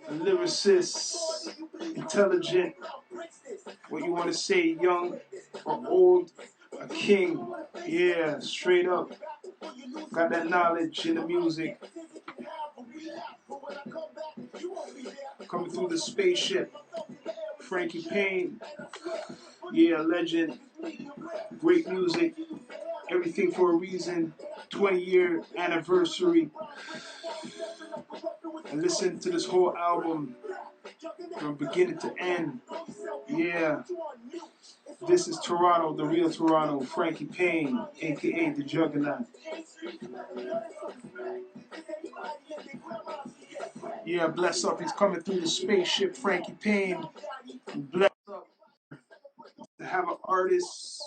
a lyricist, intelligent, what you want to say, young or old, a king. Yeah, straight up. Got that knowledge in the music. Coming through the spaceship. Frankie Payne. Yeah, legend. Great music. Everything for a reason. 20-year anniversary. And listen to this whole album from beginning to end. Yeah. This is Toronto, the real Toronto. Frankie Payne, a.k.a. the Juggernaut. Yeah, bless up. He's coming through the spaceship, Frankie Payne. Bless up to have an artist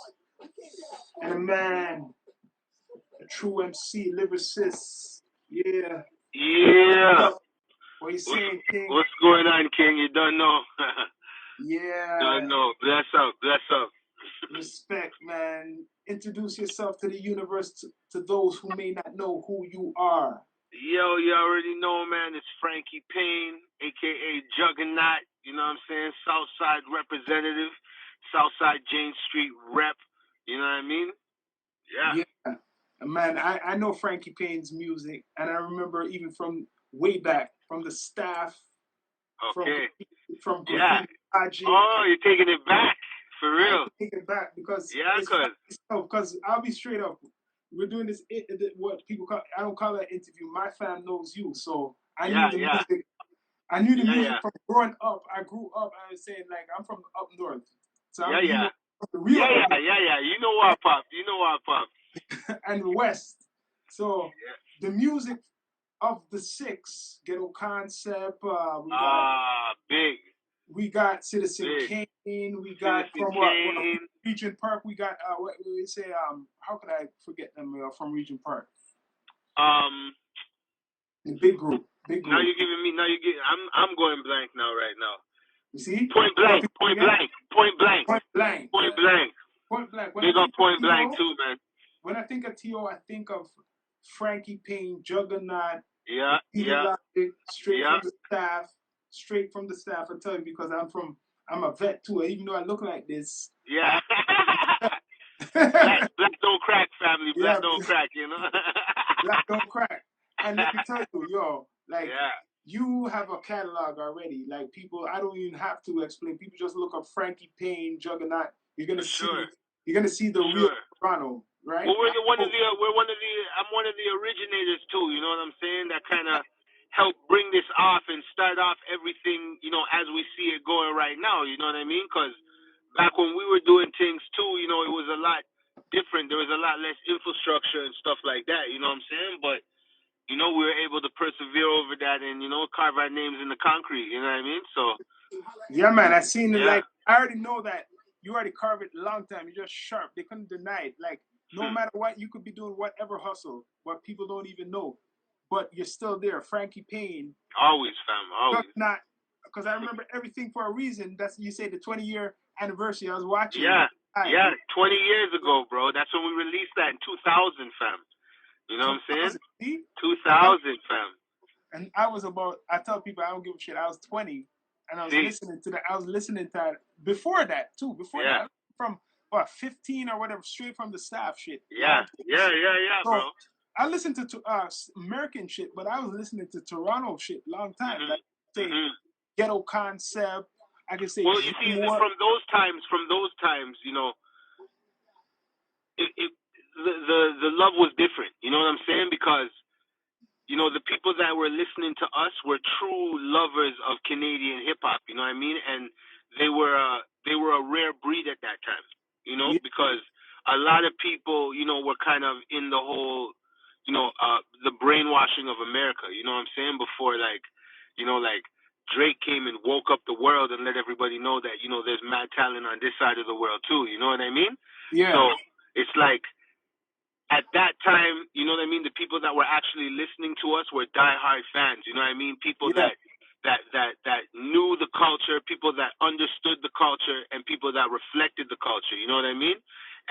and a man, a true MC, lyricist. Yeah. Yeah. What you saying, King? What's going on, King? You don't know. Yeah. Don't know. Bless up. Bless up. Respect, man. Introduce yourself to the universe to those who may not know who you are. Yo, you already know, man. It's Frankie Payne, a.k.a. Juggernaut. You know what I'm saying? Southside representative. Southside Jane Street rep. You know what I mean? Yeah. Yeah. Man, I know Frankie Payne's music, and I remember even from way back, from the staff. Okay. From yeah. Project. Oh, you're taking it back. For real. I take it back because because I'll be straight up. We're doing this what people call, I don't call it an interview. My fam knows you, so I knew the music. I knew the music from growing up. I grew up. I was saying like I'm from up north, so yeah. You know what, pop? You know what, pop? And west. So the music of the six, Ghetto Concept. Big. We got Citizen Kane. We got from Regent Park. We got what we say. How could I forget them from Regent Park? The big group. Now you're giving me. I'm going blank now. Right now. You see? Point blank. Big up Point Blank too, man. When I think of T.O., I think of Frankie Payne, Juggernaut. Yeah. Straight from the staff. I tell you, because I'm a vet too. Even though I look like this. Yeah. Black don't crack, family. Black don't crack, you know. Black don't crack. And let me tell you, yo, you have a catalog already. Like people, I don't even have to explain. People just look up Frankie Payne, Juggernaut. You're gonna see the real Toronto, right? Well, I'm one of the originators too. You know what I'm saying? That kind of help bring this off and start off everything, you know, as we see it going right now. You know what I mean? Because back when we were doing things too, you know, it was a lot different. There was a lot less infrastructure and stuff like that. You know what I'm saying? But, you know, we were able to persevere over that and, you know, carve our names in the concrete. You know what I mean? So. Yeah, man. I seen it. Like, I already know that you already carved it a long time. You're just sharp. They couldn't deny it. Like, no matter what, you could be doing whatever hustle, but people don't even know. But you're still there, Frankie Payne. Always, fam. Always. Not because I remember everything for a reason. That's you say the 20-year anniversary. I was watching. Yeah, 20 years ago, bro. That's when we released that in 2000, fam. You know what I'm saying? 2000, fam. And I tell people I don't give a shit. I was 20, and I was listening to that. I was listening to that before that too. Before that, from 15 or whatever, straight from the staff shit. Yeah, bro. I listened to American shit, but I was listening to Toronto shit long time. Like say Ghetto Concept. I can say. Well, you see, from those times, you know, the love was different. You know what I'm saying? Because, you know, the people that were listening to us were true lovers of Canadian hip hop. You know what I mean? And they were a rare breed at that time. You know, because a lot of people, you know, were kind of in the whole. You know, the brainwashing of America, you know what I'm saying? Before, like, you know, like, Drake came and woke up the world and let everybody know that, you know, there's mad talent on this side of the world, too. You know what I mean? Yeah. So, it's like, at that time, you know what I mean? The people that were actually listening to us were diehard fans, you know what I mean? People that knew the culture, people that understood the culture, and people that reflected the culture, you know what I mean?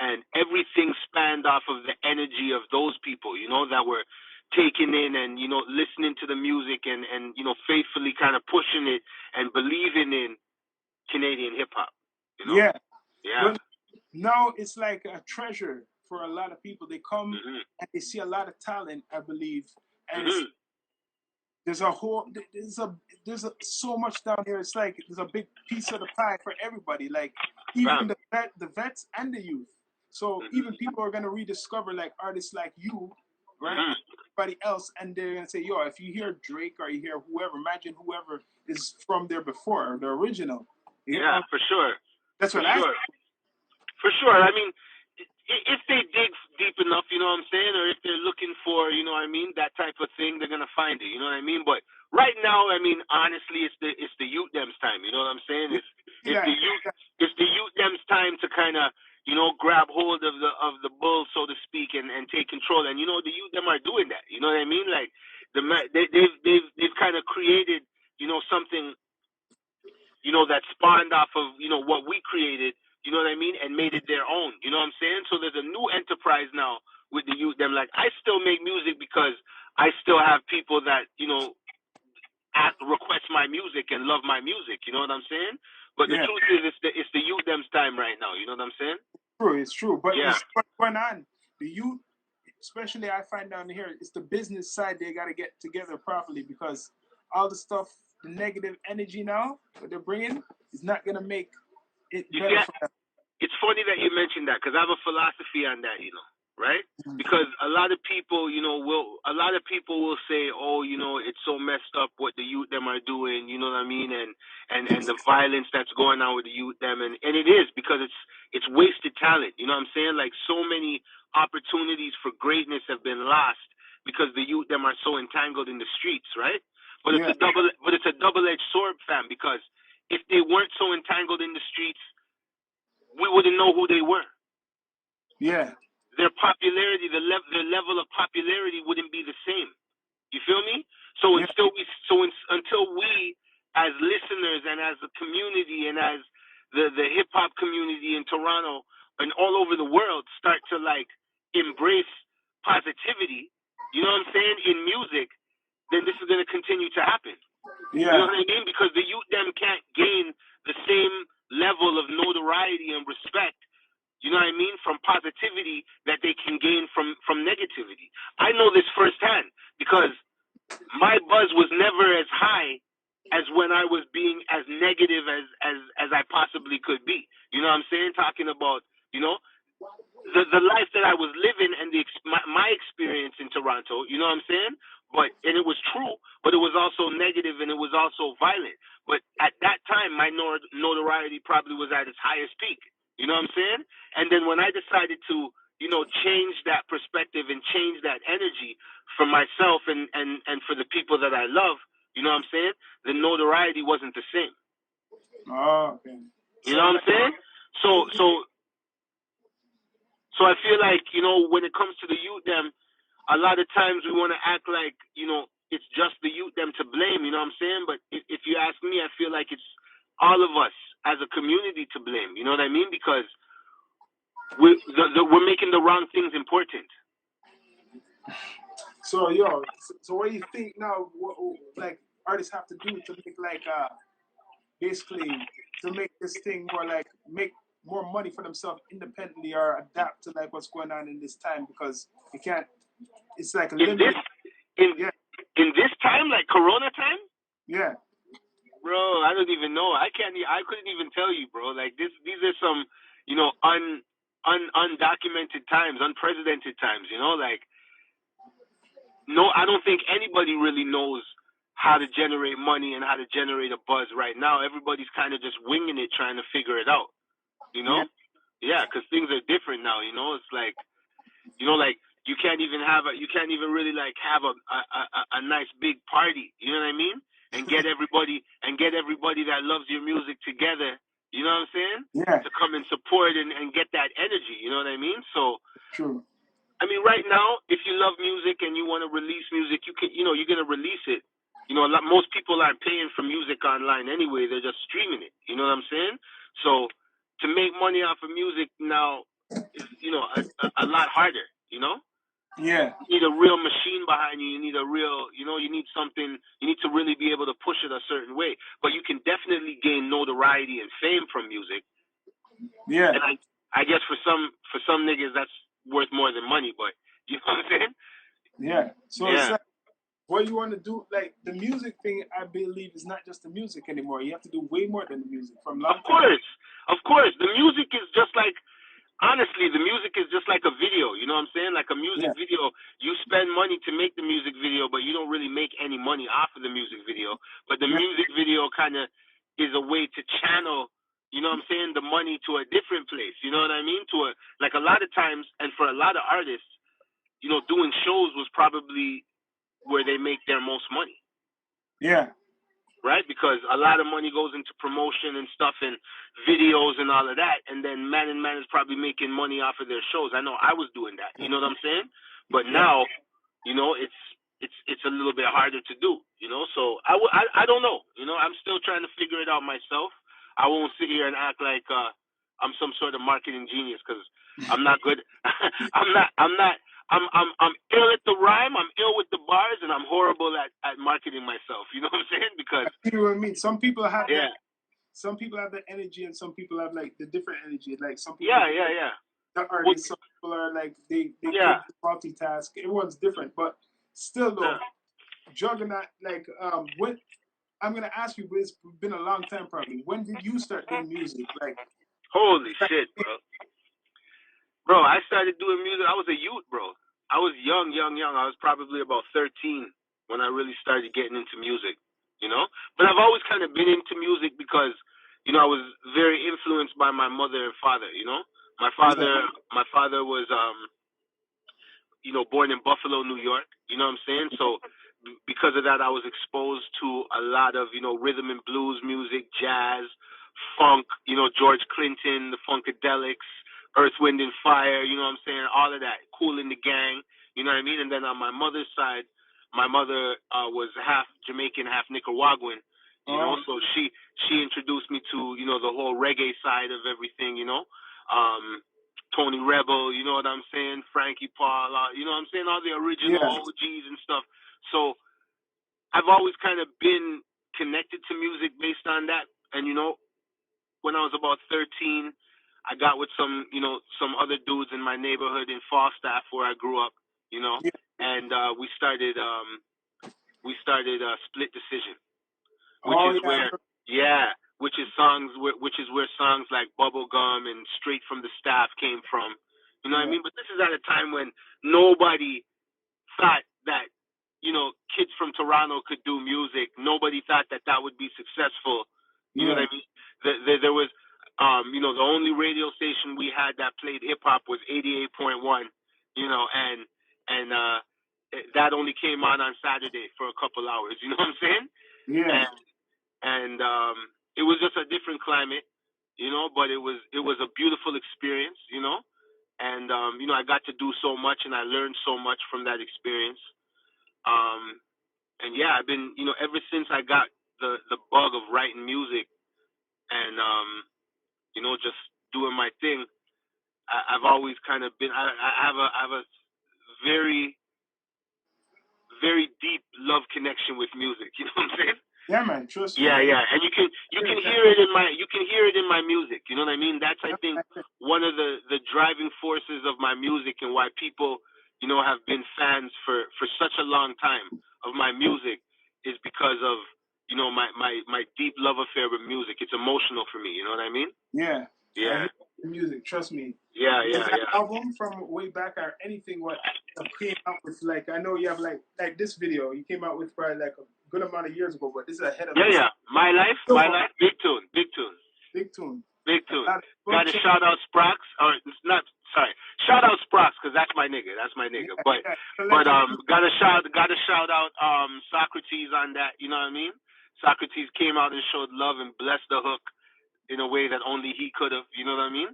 And everything spanned off of the energy of those people, you know, that were taking in and, you know, listening to the music and you know, faithfully kind of pushing it and believing in Canadian hip hop. You know? Yeah. Yeah. Well, now it's like a treasure for a lot of people. They come and they see a lot of talent, I believe, and it's there's a whole there's so much down here. It's like there's a big piece of the pie for everybody. Like even the vets and the youth. So even people are gonna rediscover like artists like you, right? Everybody else, and they're gonna say, "Yo, if you hear Drake or you hear whoever, imagine whoever is from there before, or the original." Yeah, for sure. That's what For sure. I mean, if they dig deep enough, you know what I'm saying, or if they're looking for, you know what I mean, that type of thing, they're gonna find it. You know what I mean? But right now, I mean, honestly, it's the youth them's time. You know what I'm saying? It's the youth them's time to kind of, you know, grab hold of the bull, so to speak, and take control. And you know, the youth them are doing that. You know what I mean? Like they've kind of created, you know, something, you know, that spawned off of, you know, what we created, you know what I mean, and made it their own. You know what I'm saying? So there's a new enterprise now with the youth. Them like, I still make music because I still have people that, you know, request my music and love my music. You know what I'm saying? But the truth is, it's the youth them's time right now. You know what I'm saying? It's true. But it's what's going on. The youth, especially I find down here, it's the business side they got to get together properly, because all the stuff, the negative energy now that they're bringing is not gonna make it better for them. It's funny that you mentioned that, because I have a philosophy on that, you know, right? Because a lot of people, you know, will say, oh, you know, it's so messed up what the youth them are doing, you know what I mean, and the violence that's going on with the youth them, and it is, because it's wasted talent, you know what I'm saying? Like, so many opportunities for greatness have been lost because the youth them are so entangled in the streets, right? But it's a double-edged sword, fam, because if they weren't so entangled in the streets, we wouldn't know who they were. Yeah. Their popularity, their level of popularity wouldn't be the same. You feel me? So until we, as listeners and as a community and as the hip hop community in Toronto and all over the world, start to like embrace positivity, you know what I'm saying, in music, then this is going to continue to happen. Yeah. You know what I mean? Because the youth them can't gain the same level of notoriety and respect, you know what I mean, from positivity that they can gain from negativity. I know this firsthand because my buzz was never as high as when I was being as negative as I possibly could be. You know what I'm saying? Talking about, you know, the life that I was living and my experience in Toronto, you know what I'm saying? And it was true, but it was also negative and it was also violent. But at that time, my notoriety probably was at its highest peak. You know what I'm saying? And then when I decided to, you know, change that perspective and change that energy for myself and for the people that I love, you know what I'm saying? The notoriety wasn't the same. Oh, okay. You know what I'm saying? So I feel like, you know, when it comes to the youth them, a lot of times we want to act like, you know, it's just the youth them to blame, you know what I'm saying? But if you ask me, I feel like it's all of us as a community to blame, you know what I mean? Because we're making the wrong things important. So what do you think now? What, like, artists have to do to make like basically to make this thing more like make more money for themselves independently, or adapt to like what's going on in this time, because you can't. It's like a limit. In this time, like Corona time. Yeah. Bro, I don't even know. I couldn't even tell you, bro. Like these are some, you know, undocumented times, unprecedented times. You know, like no, I don't think anybody really knows how to generate money and how to generate a buzz right now. Everybody's kind of just winging it, trying to figure it out. You know? Yeah, because things are different now. You know, it's like, you know, like you can't even really like have a nice big party. You know what I mean? And get everybody that loves your music together. You know what I'm saying? Yeah. To come and support and get that energy. You know what I mean? So. True. I mean, right now, if you love music and you want to release music, you can, you know, you're gonna release it. You know, most people aren't paying for music online anyway; they're just streaming it. You know what I'm saying? So, to make money off of music now is, you know, a lot harder. You know? Yeah. You need a real machine behind you. You need a real, you need something. You need to really be able to push it a certain way. But you can definitely gain notoriety and fame from music. Yeah. And I guess for some niggas that's worth more than money. But you know what I'm saying? Yeah. So Yeah. it's like, what you want to do, like the music thing, I believe is not just the music anymore. You have to do way more than the music. From long time. Of course. The music is just like. Honestly, the music is just like a video. You know what I'm saying? Like a music video, you spend money to make the music video, but you don't really make any money off of the music video. But the music video kind of is a way to channel, you know what I'm saying, the money to a different place. You know what I mean? Like a lot of times, and for a lot of artists, doing shows was probably where they make their most money. Yeah. Right? Because a lot of money goes into promotion and stuff and videos and all of that. And then Man is probably making money off of their shows. I know I was doing that. You know what I'm saying? But now, it's a little bit harder to do, So I don't know. I'm still trying to figure it out myself. I won't sit here and act like I'm some sort of marketing genius because I'm not good. I'm ill at the rhyme, I'm ill with the bars, and I'm horrible at marketing myself. You know what I'm saying? Because you know what I mean. Some people have that. Some people have the energy, and some people have like the different energy. Like some people. The artists. Some people are like they multitask. Everyone's different, but still though, Juggernaut. Like when I'm gonna ask you, but it's been a long time probably. When did you start doing music? Like holy shit, bro. Bro, I started doing music. I was a youth, bro. I was young. I was probably about 13 when I really started getting into music, But I've always kind of been into music because, I was very influenced by my mother and father, My father was, born in Buffalo, New York, you know what I'm saying? So because of that, I was exposed to a lot of, rhythm and blues music, jazz, funk, George Clinton, the Funkadelics, Earth, Wind, and Fire, you know what I'm saying? All of that. Kool and the Gang, you know what I mean? And then on my mother's side, my mother was half Jamaican, half Nicaraguan, so she introduced me to, the whole reggae side of everything, Tony Rebel, you know what I'm saying? Frankie Paul, you know what I'm saying? All the original OGs and stuff. So I've always kind of been connected to music based on that. And, when I was about 13, I got with some other dudes in my neighborhood in Falstaff where I grew up, and we started Split Decision, which is where songs like Bubblegum and Straight from the Staff came from. You know what I mean? But this is at a time when nobody thought that, kids from Toronto could do music. Nobody thought that would be successful. You know what I mean? There was, the only radio station we had that played hip hop was 88.1, and that only came on Saturday for a couple hours. You know what I'm saying? Yeah. And it was just a different climate, but it was a beautiful experience, and I got to do so much and I learned so much from that experience. And yeah, I've been, ever since I got the bug of writing music and just doing my thing, I've always kind of been. I have a very, very deep love connection with music. You know what I'm saying? Yeah, man. Trust me. Yeah, and you can hear it in my music. You know what I mean? That's, I think, one of the driving forces of my music and why people, have been fans for such a long time of my music is because of, my deep love affair with music. It's emotional for me. You know what I mean? Yeah. Yeah. Music, trust me. Yeah. Album from way back or anything what came out with, like, I know you have like this video you came out with probably like a good amount of years ago, but this is ahead of Yeah. My life, big tune. Gotta shout out Sprox, or it's not. Sorry, shout out Sprox because that's my nigga. But gotta shout out Socrates on that. You know what I mean? Socrates came out and showed love and blessed the hook in a way that only he could have. You know what I mean?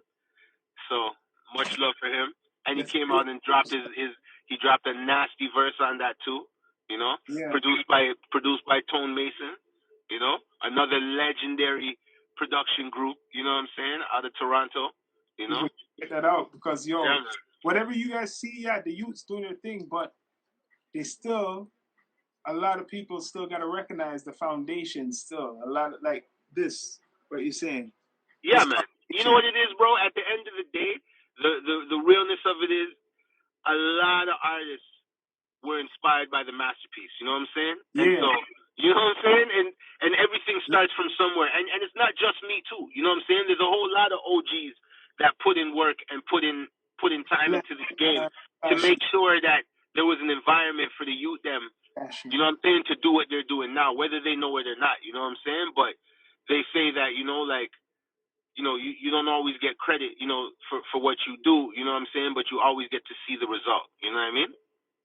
So much love for him. And he came out and dropped he dropped a nasty verse on that too. Produced by Tone Mason. Another legendary production group. You know what I'm saying? Out of Toronto. Get that out because whatever you guys see, yeah, the youths doing their thing, but they still, a lot of people still got to recognize the foundation still. A lot of, like this, what you're saying. Yeah, man. You know what it is, bro? At the end of the day, the realness of it is a lot of artists were inspired by the masterpiece. You know what I'm saying? Yeah. And so, you know what I'm saying? And everything starts from somewhere. And it's not just me too. You know what I'm saying? There's a whole lot of OGs that put in work and put in time into this game to make sure that there was an environment for the youth them, you know what I'm saying, to do what they're doing now, whether they know it or not. You know what I'm saying? But they say that, you know, like, you know, you don't always get credit, you know, for what you do, you know what I'm saying? But you always get to see the result. You know what I mean?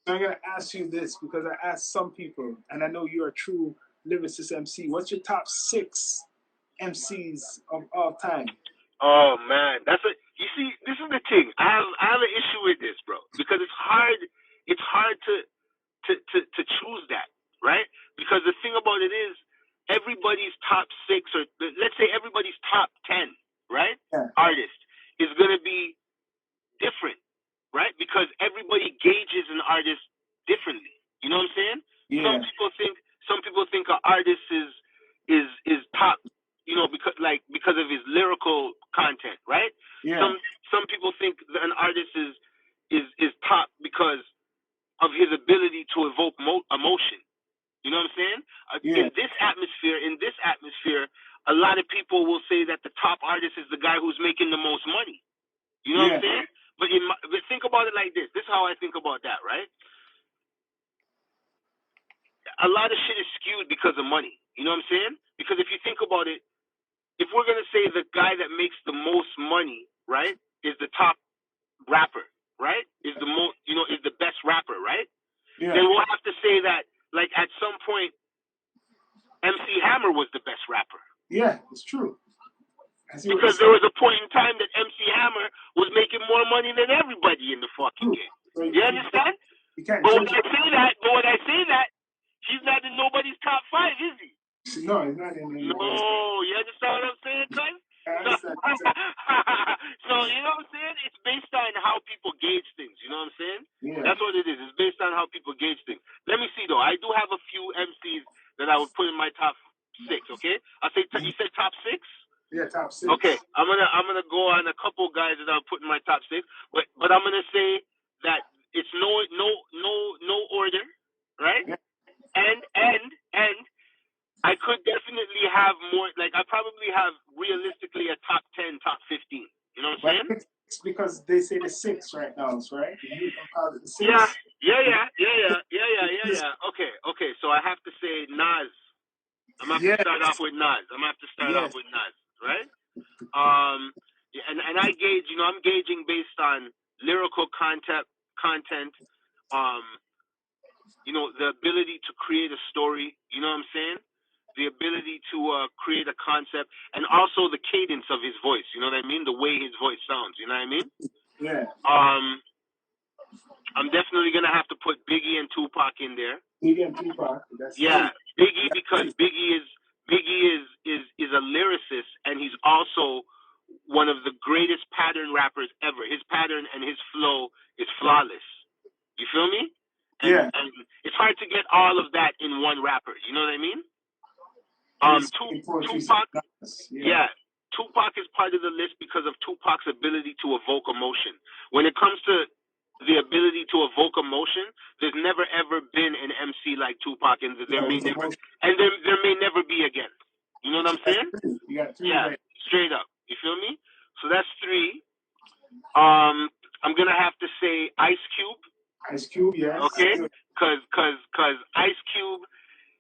So I'm going to ask you this because I asked some people, and I know you're a true lyricist MC. What's your top 6 MCs of all time? Oh man, you see, this is the thing. I have an issue with this, bro, because it's hard to choose that, right? Because the thing about it is everybody's top 6, or let's say everybody's top 10, right? Yeah. Artist is going to be different, right? Because everybody gauges an artist differently. You know what I'm saying? Yeah. Some people think an artist is top, you know, because of his lyrical content, right? Yeah. Some people think that an artist is top because of his ability to evoke emotion. You know what I'm saying? Yeah. In this atmosphere, a lot of people will say that the top artist is the guy who's making the most money. You know what I'm saying? But think about it like this. This is how I think about that, right? A lot of shit is skewed because of money. You know what I'm saying? Because if you think about it, if we're going to say the guy that makes the most money, right, is the top rapper, right? Is the best rapper, right? Yeah. Then we'll have to say that, like, at some point, MC Hammer was the best rapper. Yeah, it's true. Because there was a point in time that MC Hammer was making more money than everybody in the fucking game. You understand? But when I say that, he's not in nobody's top 5, is he? No, he's not in anybody's. No, you understand what I'm saying, cuz? So, you know what I'm saying? It's based on how people gauge things, you know what I'm saying? Yeah. That's what it is. It's based on how people gauge things. Let me see, though. I do have a few MCs that I would put in my top 6, okay? I'll say, you said top 6? Yeah, top 6. Okay, I'm gonna go on a couple guys that I'll put in my top 6, but I'm gonna say that it's no order, right? Yeah. And I could definitely have more. Like, I probably have realistically a top 10, top 15. You know what I'm saying? It's because they say the 6 right now, right? You can call it the 6. Yeah. Okay. So I have to say Nas. I'm gonna have to start off with Nas. Right? And I gauge, you know, I'm gauging based on lyrical content, you know, the ability to create a story, you know what I'm saying? The ability to create a concept, and also the cadence of his voice, you know what I mean? The way his voice sounds, you know what I mean? Yeah. I'm definitely gonna have to put Biggie and Tupac in there. Biggie and Tupac. Biggie, because Biggie is a lyricist, and he's also one of the greatest pattern rappers ever. His pattern and his flow is flawless. You feel me? And it's hard to get all of that in one rapper. You know what I mean? Tupac. Tupac is part of the list because of Tupac's ability to evoke emotion. When it comes to the ability to evoke emotion, there's never ever been an MC like Tupac, and there may never be again. You know what I'm saying? Yeah, straight up. You feel me? So that's 3. I'm gonna have to say Ice Cube. Ice Cube, yes. Okay, because Ice Cube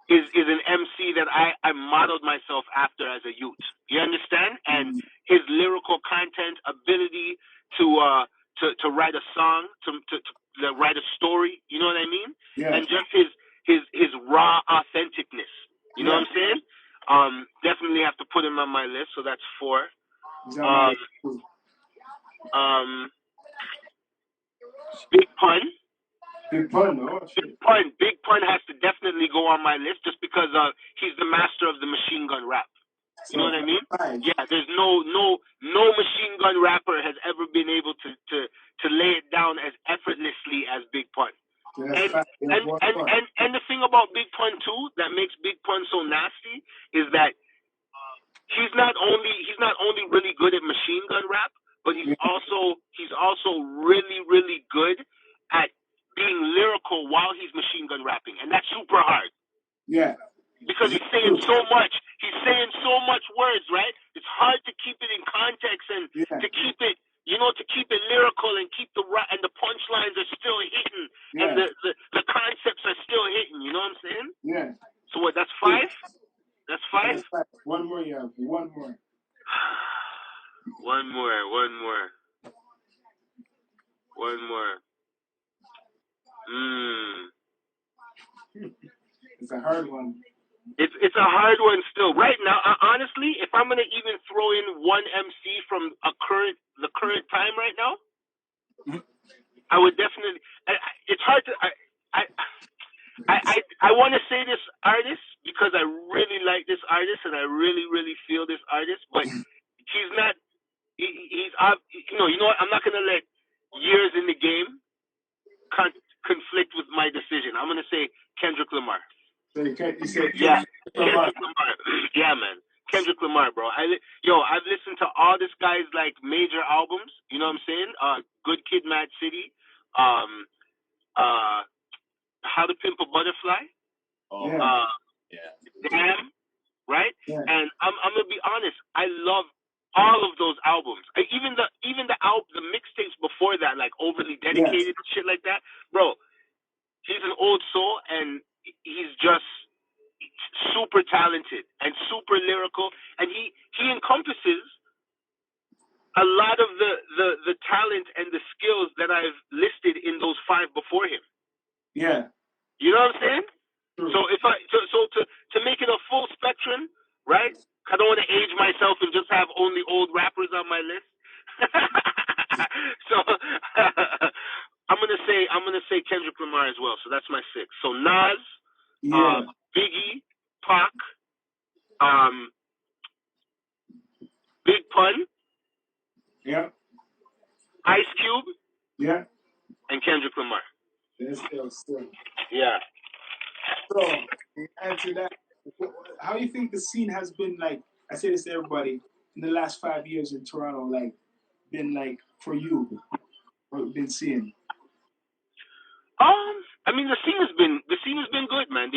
is an MC that I modeled myself after as a youth. You understand? And his lyrical content, ability to write a song, to write a story. You know what I mean? Yeah. And just his raw authenticness. You know what I'm saying? Definitely have to put him on my list. So that's 4. Big Pun. Big Pun has to definitely go on my list just because he's the master of the machine gun rap. You know what I mean? Right. Yeah, there's no machine gun rapper has ever been able to lay it down as effortlessly as Big Pun. And the thing about Big Pun too that makes Big Pun so nasty is that he's not only really good at machine gun rap, but he's also really, really good at being lyrical while he's machine gun rapping, and that's super hard. Yeah. Because he's saying so much. He's saying so much words, right? It's hard to keep it in context and to keep it, to keep it lyrical and keep and the punchlines are still hitting and the concepts are still hitting. You know what I'm saying? Yeah. So what? That's 5. That's 5. That's 5. One more, yeah. One more. One more. It's a hard one. It's a hard one still. Right now, honestly, if I'm gonna even throw in one MC from the current time right now, I would definitely. It's hard to. I want to say this artist because I really like this artist and I really, really feel this artist, but he's not. He's you know what? I'm not gonna let years in the game conflict with my decision. I'm gonna say Kendrick Lamar. So you said Kendrick Lamar. Yeah, man. Kendrick Lamar, bro. I've listened to all this guy's like major albums. You know what I'm saying? Good Kid, Mad City. How to Pimp a Butterfly. Damn. Right? Yeah. And I'm gonna be honest. I love all of those albums. Even the mixtapes before that, like Overly Dedicated and shit like that, bro. He's an old soul and he's just super talented and super lyrical, and he encompasses a lot of the talent and the skills that I've listed in those 5 before him. Yeah. You know what I'm saying? True. So to make it a full spectrum, right? I don't want to age myself and just have only old rappers on my list. So I'm gonna say Kendrick Lamar as well. So that's my 6. So Nas, Biggie, Pac, Big Pun, Ice Cube, and Kendrick Lamar. Still. Yeah. So, to answer that, how do you think the scene has been like? I say this to everybody in the last 5 years in Toronto, like, been like for you, what you've been seeing. I mean, the scene has been good, man.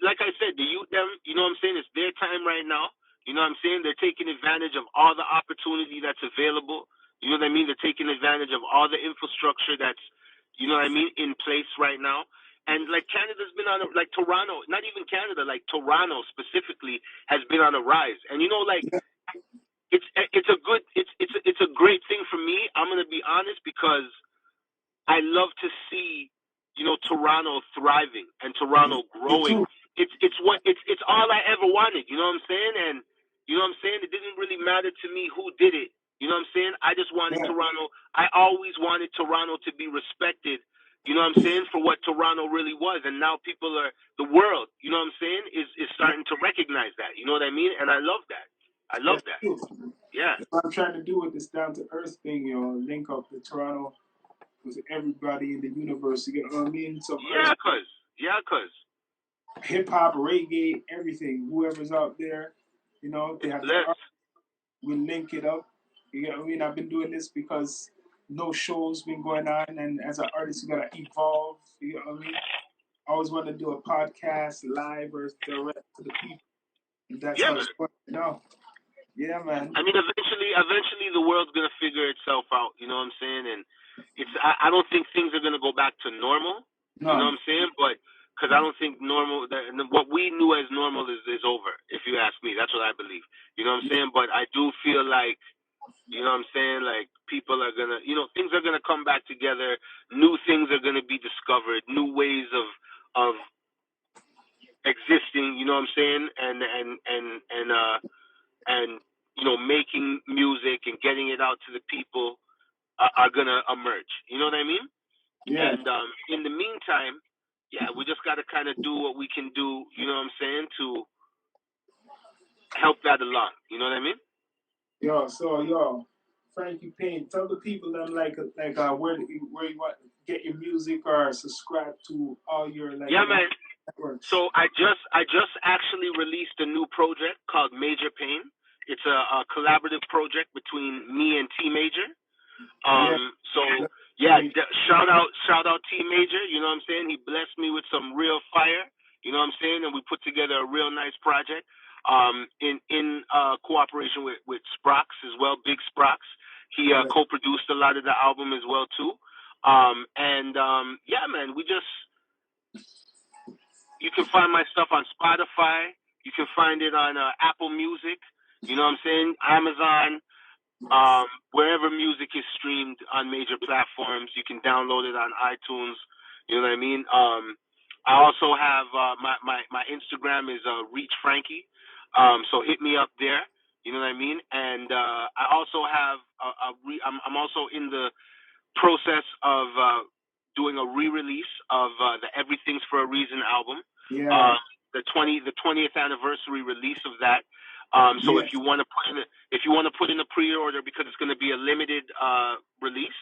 Like I said, the youth, them, you know what I'm saying? It's their time right now. You know what I'm saying? They're taking advantage of all the opportunity that's available. You know what I mean? They're taking advantage of all the infrastructure that's, you know what I mean, in place right now. And like Canada's been on like Toronto, not even Canada, like Toronto specifically has been on a rise. And you know, like it's a great thing for me. I'm gonna be honest because I love to see, you know, Toronto thriving and Toronto growing. It's all I ever wanted. You know what I'm saying? And you know what I'm saying? It didn't really matter to me who did it. You know what I'm saying? I just wanted Toronto. I always wanted Toronto to be respected. You know what I'm saying? For what Toronto really was. And now the world, you know what I'm saying, is starting to recognize that. You know what I mean? And I love that. I love that. Yeah. That's what I'm trying to do with this Down2earth thing, you know, link up the Toronto with everybody in the universe. You get what I mean? So cause hip hop, reggae, everything. Whoever's out there, you know, they have to we link it up. You get what I mean? I've been doing this because no shows been going on, and as an artist, you gotta evolve. You know what I mean? I always want to do a podcast live or direct to the people. And that's how it's going now. Yeah, man. I mean, eventually, the world's gonna figure itself out. You know what I'm saying? And I don't think things are gonna go back to normal. No. You know what I'm saying? But because I don't think what we knew as normal is over. If you ask me, that's what I believe. You know what I'm saying? But I do feel like, you know what I'm saying, like people are gonna, you know, things are gonna come back together. New things are gonna be discovered. New ways of existing. You know what I'm saying? And you know, making music and getting it out to the people are gonna emerge. You know what I mean? Yeah. And in the meantime, we just gotta kind of do what we can do. You know what I'm saying? help that along. You know what I mean? Yo, Frankie Payne, tell the people that where you want to get your music or subscribe to all your man. networks. So I just actually released a new project called Major Payne. It's a collaborative project between me and T Major. Shout out T Major. You know what I'm saying? He blessed me with some real fire. You know what I'm saying? And we put together a real nice project. In cooperation with Sprox as well, Big Sprox. He co-produced a lot of the album as well too. Man, you can find my stuff on Spotify. You can find it on Apple Music. You know what I'm saying? Amazon. Wherever music is streamed on major platforms, you can download it on iTunes. You know what I mean? I also have my Instagram is Reach Frankie. So hit me up there. You know what I mean? And I also have I'm also in the process of doing a re-release of the Everything's for a Reason album. Yeah. The 20th anniversary release of that. So if you want to put in a pre-order, because it's going to be a limited release,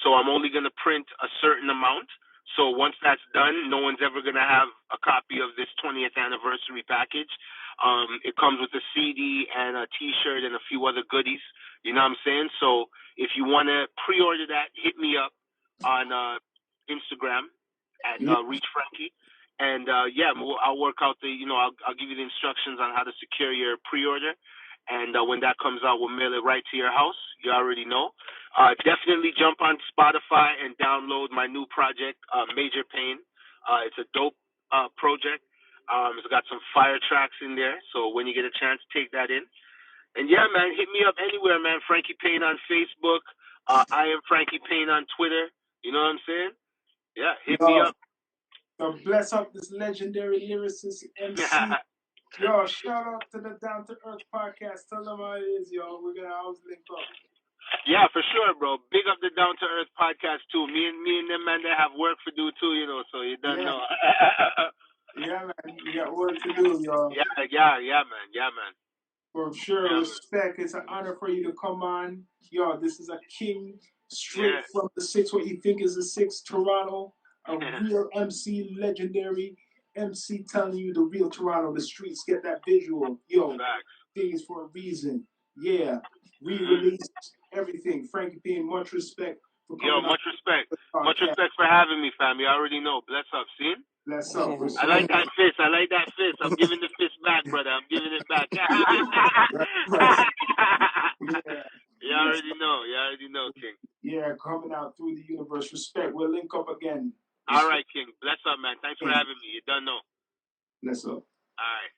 so I'm only going to print a certain amount. So once that's done, no one's ever going to have a copy of this 20th anniversary package. It comes with a CD and a T-shirt and a few other goodies. You know what I'm saying? So if you want to pre-order that, hit me up on Instagram at Reach Frankie. And I'll work out I'll give you the instructions on how to secure your pre-order. And when that comes out, we'll mail it right to your house. You already know. Definitely jump on Spotify and download my new project, Major Payne. It's a dope project. It's got some fire tracks in there. So when you get a chance, take that in. And yeah, man, hit me up anywhere, man. Frankie Payne on Facebook. I am Frankie Payne on Twitter. You know what I'm saying? Yeah, hit me up. So bless up this legendary lyricist MC. Yo, shout out to the Down2earth Podcast. Tell them how it is, yo. We're gonna always link up. Yeah, for sure, bro. Big up the Down2earth Podcast too. Me and them, man, they have work to do too, you know. So you don't know. Yeah, man. You got work to do, yo. Yeah, man. For sure, respect. It's an honor for you to come on. Yo, this is a king straight from the 6, what you think is the 6, Toronto. A real MC, legendary MC telling you the real Toronto. The streets get that visual. Yo, things for a reason. Yeah, re-released everything. Frankie Payne, much respect for coming. Much respect. Much respect for having me, fam. You already know. Bless up, see? Bless up. I like that fist. I'm giving the fist back, brother. I'm giving it back. You already know, King. Yeah, coming out through the universe. Respect. We'll link up again. All right, King. Bless up, man. Thanks for having me. You don't know. Bless up. All right.